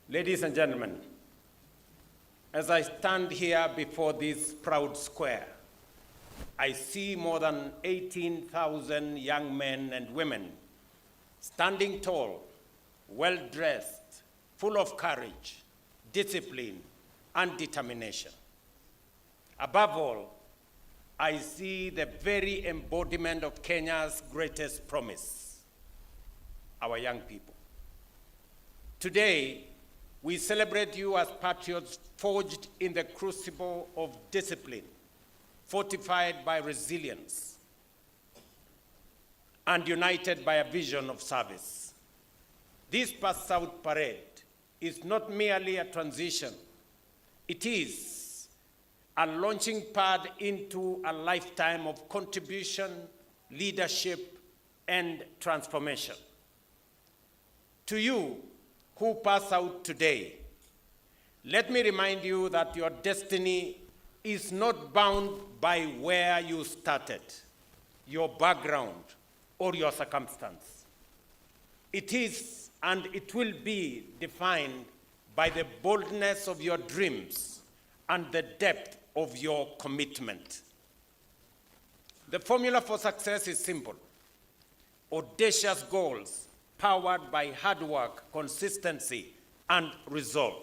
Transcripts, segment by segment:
Ladies and gentlemen, as I stand here before this proud square, I see more than 18,000 young men and women standing tall, well-dressed, full of courage, discipline, and determination. Above all, I see the very embodiment of Kenya's greatest promise, our young people. Today, we celebrate you as patriots forged in the crucible of discipline, fortified by resilience, and united by a vision of service. This Pass Out Parade is not merely a transition. It is a launching pad into a lifetime of contribution, leadership, and transformation. To you who pass out today, let me remind you that your destiny is not bound by where you started, your background, or your circumstance. It is and it will be defined by the boldness of your dreams and the depth of your commitment. The formula for success is simple: audacious goals powered by hard work, consistency, and resolve.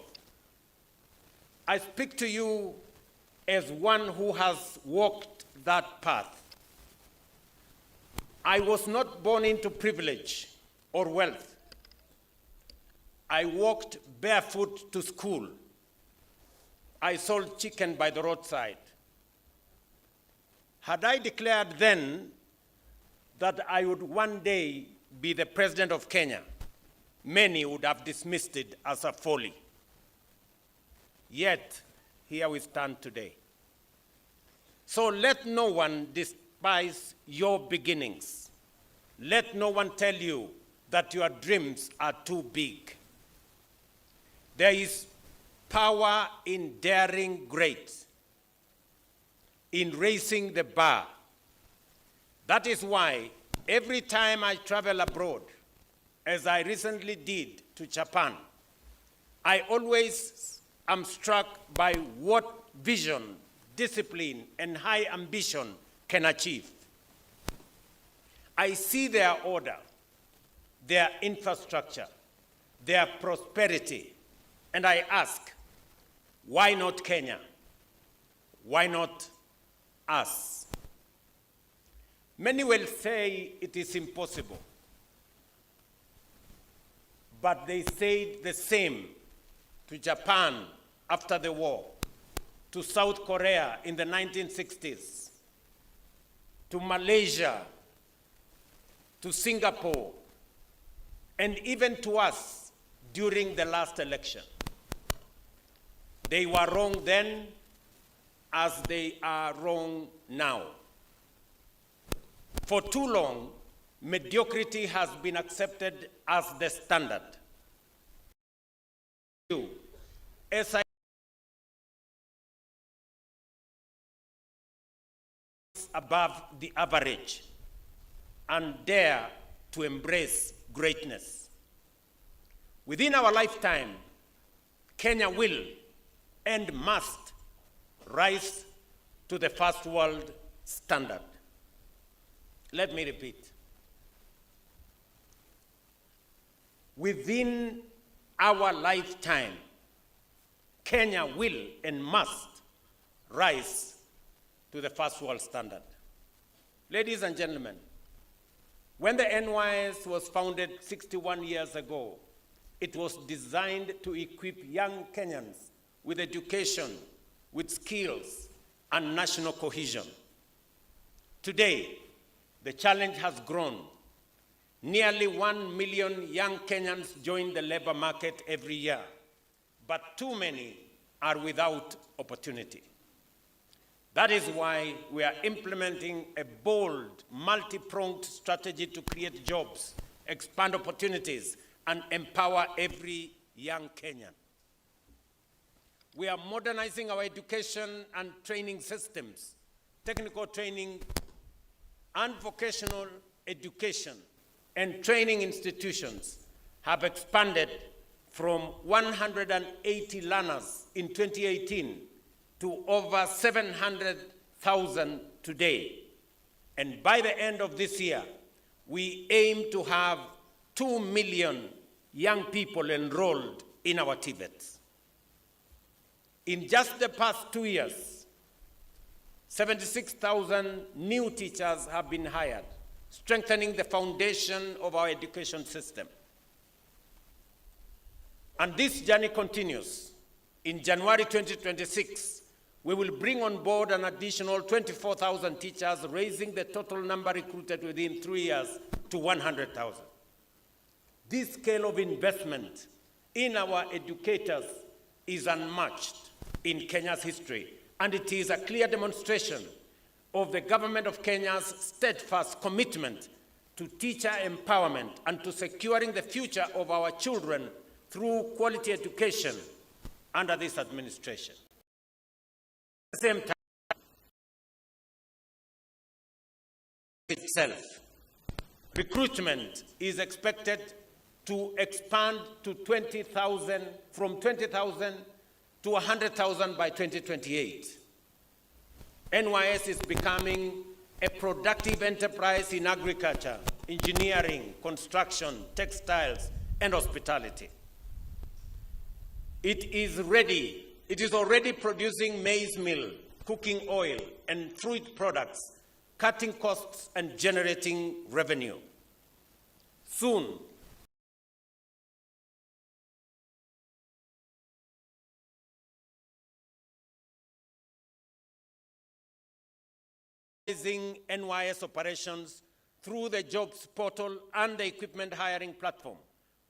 I speak to you as one who has walked that path. I was not born into privilege or wealth. I walked barefoot to school. I sold chicken by the roadside. Had I declared then that I would one day be the president of Kenya, many would have dismissed it as a folly. Yet, here we stand today. So let no one despise your beginnings. Let no one tell you that your dreams are too big. There is power in daring great, in raising the bar. That is why every time I travel abroad, as I recently did to Japan, I always am struck by what vision, discipline, and high ambition can achieve. I see their order, their infrastructure, their prosperity, and I ask, why not Kenya? Why not us? Many will say it is impossible, but they said the same to Japan after the war, to South Korea in the 1960s, to Malaysia, to Singapore, and even to us during the last election. They were wrong then, as they are wrong now. For too long, mediocrity has been accepted as the standard. As I above the average and dare to embrace greatness. Within our lifetime, Kenya will and must rise to the first world standard. Let me repeat. Within our lifetime, Kenya will and must rise to the first world standard. Ladies and gentlemen, when the NYS was founded 61 years ago, it was designed to equip young Kenyans with education, with skills, and national cohesion. Today, the challenge has grown. Nearly 1 million young Kenyans join the labor market every year, but too many are without opportunity. That is why we are implementing a bold, multi-pronged strategy to create jobs, expand opportunities, and empower every young Kenyan. We are modernizing our education and training systems, technical training and vocational education and training institutions have expanded from 180 learners in 2018 to over 700,000 today. And by the end of this year, we aim to have 2 million young people enrolled in our TVETs. In just the past 2 years, 76,000 new teachers have been hired, strengthening the foundation of our education system. And this journey continues. In January 2026, we will bring on board an additional 24,000 teachers, raising the total number recruited within 3 years to 100,000. This scale of investment in our educators is unmatched in Kenya's history, and it is a clear demonstration of the government of Kenya's steadfast commitment to teacher empowerment and to securing the future of our children through quality education under this administration. At the same time, itself, recruitment is expected to expand to 20,000, from 20,000 to 100,000 by 2028. NYS is becoming a productive enterprise in agriculture, engineering, construction, textiles, and hospitality. It is already producing maize meal, cooking oil, and fruit products, cutting costs and generating revenue. Soon, NYS operations through the jobs portal and the equipment hiring platform,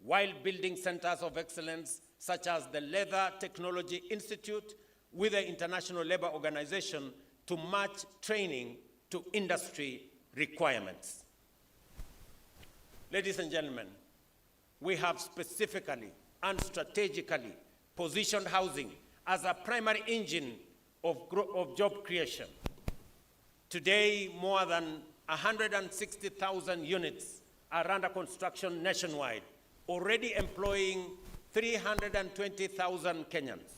while building centers of excellence such as the Leather Technology Institute with the International Labour Organization to match training to industry requirements. Ladies and gentlemen, we have specifically and strategically positioned housing as a primary engine of job creation. Today, more than 160,000 units are under construction nationwide, already employing 320,000 Kenyans.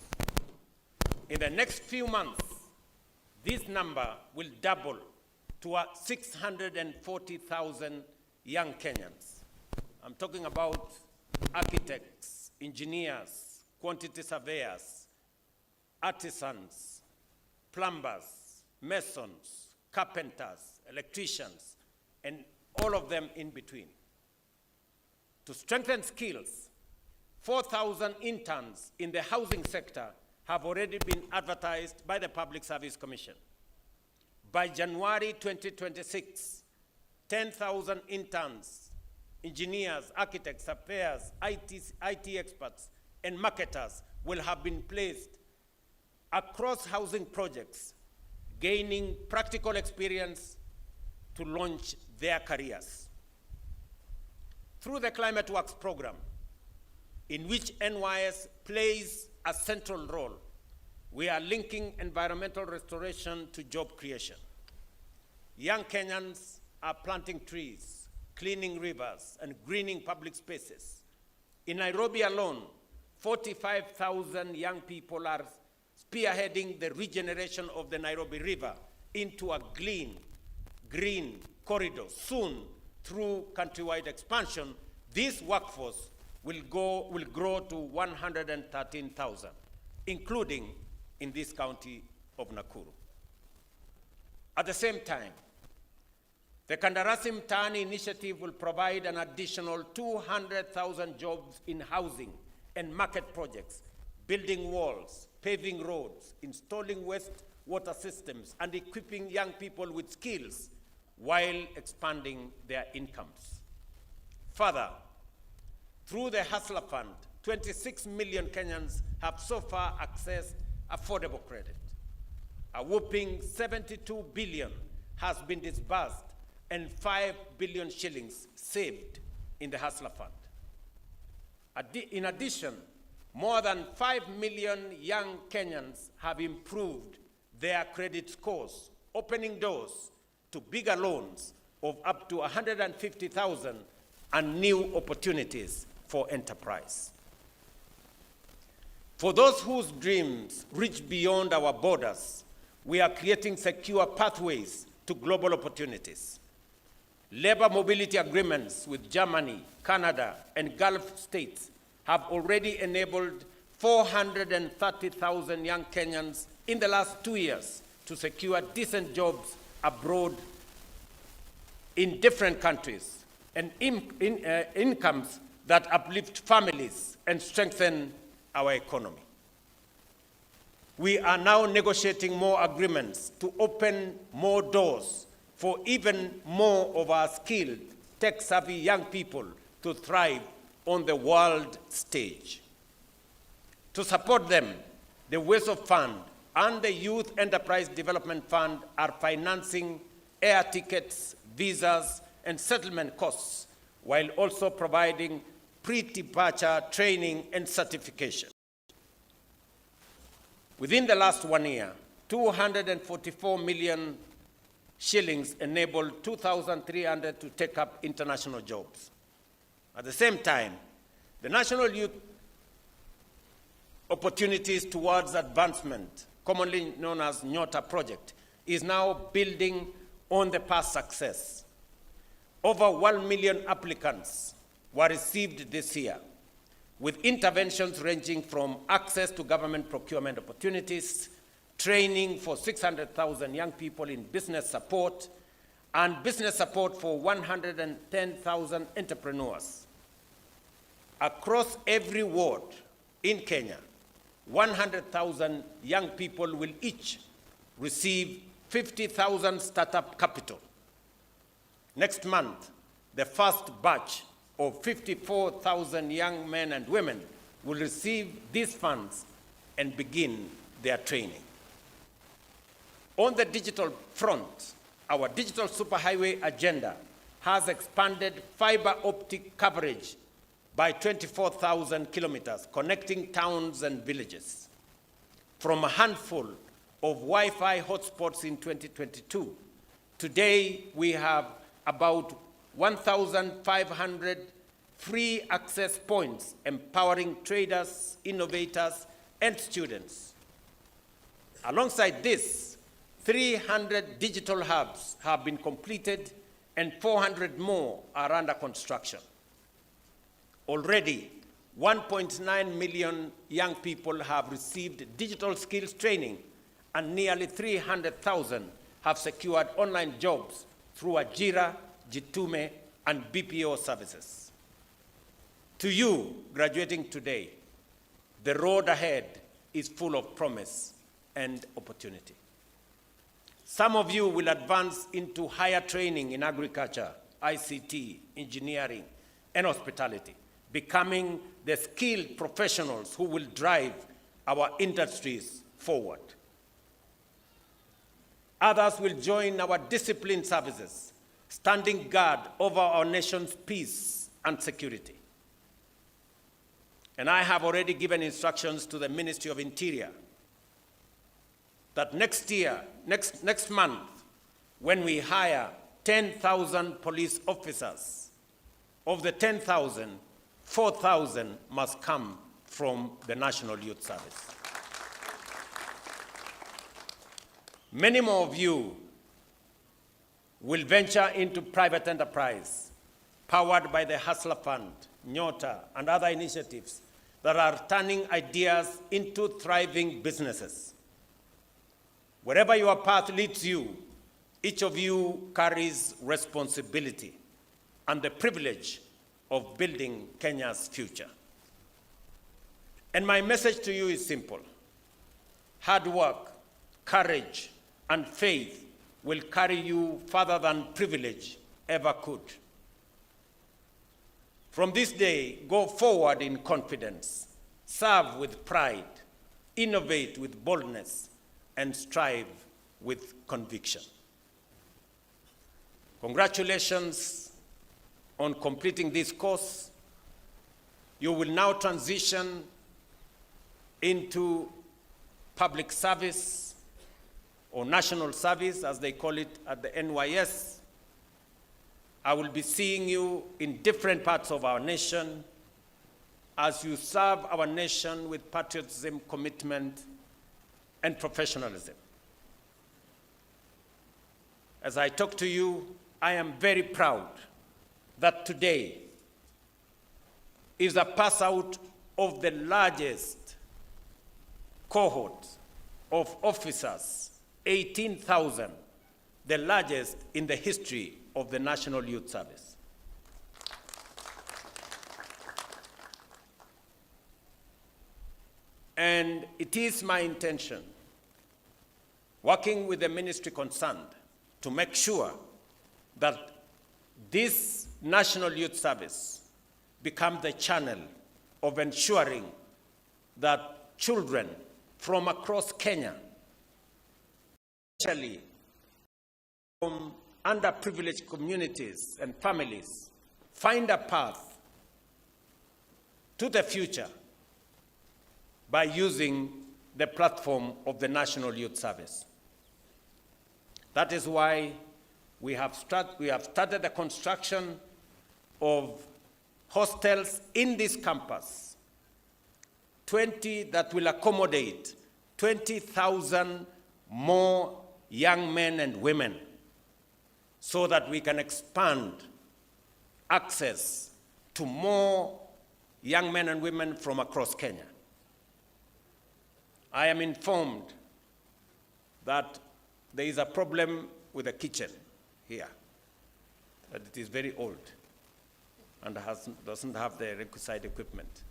In the next few months, this number will double to 640,000 young Kenyans. I'm talking about architects, engineers, quantity surveyors, artisans, plumbers, masons, carpenters, electricians, and all of them in between. To strengthen skills, 4,000 interns in the housing sector have already been advertised by the Public Service Commission. By January 2026, 10,000 interns, engineers, architects, surveyors, IT experts, and marketers will have been placed across housing projects, gaining practical experience to launch their careers. Through the Climate Works program, in which NYS plays a central role, we are linking environmental restoration to job creation. Young Kenyans are planting trees, cleaning rivers, and greening public spaces. In Nairobi alone, 45,000 young people are spearheading the regeneration of the Nairobi River into a green corridor. Soon, through countrywide expansion, this workforce will grow to 113,000, including in this county of Nakuru. At the same time, the Kandarasi Mtaani initiative will provide an additional 200,000 jobs in housing and market projects, building walls, paving roads, installing wastewater systems, and equipping young people with skills while expanding their incomes. Further, through the Hustler Fund, 26 million Kenyans have so far accessed affordable credit. A whopping 72 billion has been disbursed and 5 billion shillings saved in the Hustler Fund. In addition, more than 5 million young Kenyans have improved their credit scores, opening doors to bigger loans of up to 150,000 and new opportunities for enterprise. For those whose dreams reach beyond our borders, we are creating secure pathways to global opportunities. Labor mobility agreements with Germany, Canada, and Gulf states have already enabled 430,000 young Kenyans in the last 2 years to secure decent jobs abroad in different countries and incomes that uplift families and strengthen our economy. We are now negotiating more agreements to open more doors for even more of our skilled, tech-savvy young people to thrive on the world stage. To support them, the WESO Fund and the Youth Enterprise Development Fund are financing air tickets, visas, and settlement costs, while also providing pre-departure training and certification. Within the last 1 year, 244 million shillings enabled 2,300 to take up international jobs. At the same time, the National Youth Opportunities Towards Advancement, commonly known as NYOTA project, is now building on the past success. Over 1 million applicants were received this year, with interventions ranging from access to government procurement opportunities, training for 600,000 young people in business support, and business support for 110,000 entrepreneurs. Across every ward in Kenya, 100,000 young people will each receive 50,000 startup capital. Next month, the first batch of 54,000 young men and women will receive these funds and begin their training. On the digital front, our digital superhighway agenda has expanded fiber optic coverage by 24,000 kilometers, connecting towns and villages. From a handful of Wi-Fi hotspots in 2022, today we have about 1,500 free access points empowering traders, innovators, and students. Alongside this, 300 digital hubs have been completed and 400 more are under construction. Already, 1.9 million young people have received digital skills training, and nearly 300,000 have secured online jobs through Ajira, Jitume, and BPO services. To you, graduating today, the road ahead is full of promise and opportunity. Some of you will advance into higher training in agriculture, ICT, engineering, and hospitality, becoming the skilled professionals who will drive our industries forward. Others will join our disciplined services, standing guard over our nation's peace and security. And I have already given instructions to the Ministry of Interior that next month, when we hire 10,000 police officers, of the 10,000, 4,000 must come from the National Youth Service. Many more of you will venture into private enterprise, powered by the Hustler Fund, NYOTA, and other initiatives that are turning ideas into thriving businesses. Wherever your path leads you, each of you carries responsibility and the privilege of building Kenya's future. And my message to you is simple. Hard work, courage, and faith will carry you further than privilege ever could. From this day, go forward in confidence, serve with pride, innovate with boldness, and strive with conviction. Congratulations on completing this course. You will now transition into public service, or national service, as they call it at the NYS. I will be seeing you in different parts of our nation, as you serve our nation with patriotism, commitment, and professionalism. As I talk to you, I am very proud that today is a pass out of the largest cohort of officers, 18,000, the largest in the history of the National Youth Service. And it is my intention, working with the ministry concerned, to make sure that this National Youth Service becomes the channel of ensuring that children from across Kenya, especially from underprivileged communities and families, find a path to the future by using the platform of the National Youth Service. That is why we have started the construction of hostels in this campus, 20 that will accommodate 20,000 more young men and women, so that we can expand access to more young men and women from across Kenya. I am informed that there is a problem with the kitchen here, that it is very old and doesn't have the requisite equipment.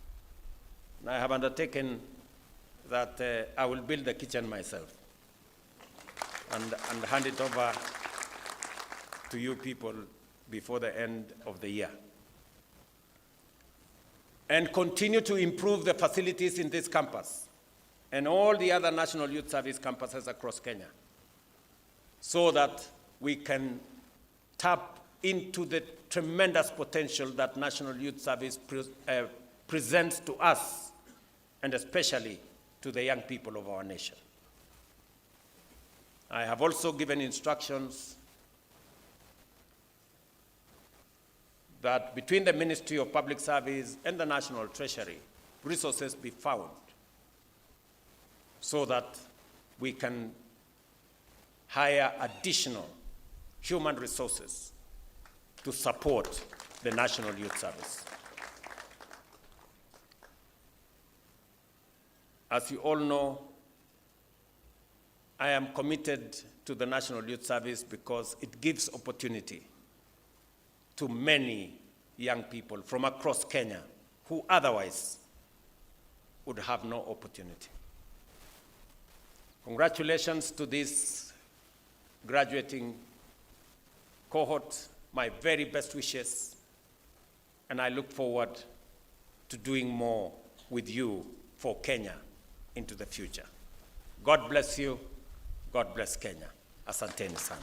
And I have undertaken that I will build the kitchen myself and hand it over to you people before the end of the year. And continue to improve the facilities in this campus and all the other National Youth Service campuses across Kenya, so that we can tap into the tremendous potential that National Youth Service presents to us, and especially to the young people of our nation. I have also given instructions that between the Ministry of Public Service and the National Treasury, resources be found so that we can hire additional human resources to support the National Youth Service. As you all know, I am committed to the National Youth Service because it gives opportunity to many young people from across Kenya who otherwise would have no opportunity. Congratulations to this graduating cohort, my very best wishes, and I look forward to doing more with you for Kenya into the future. God bless you. God bless Kenya. Asanteni sana.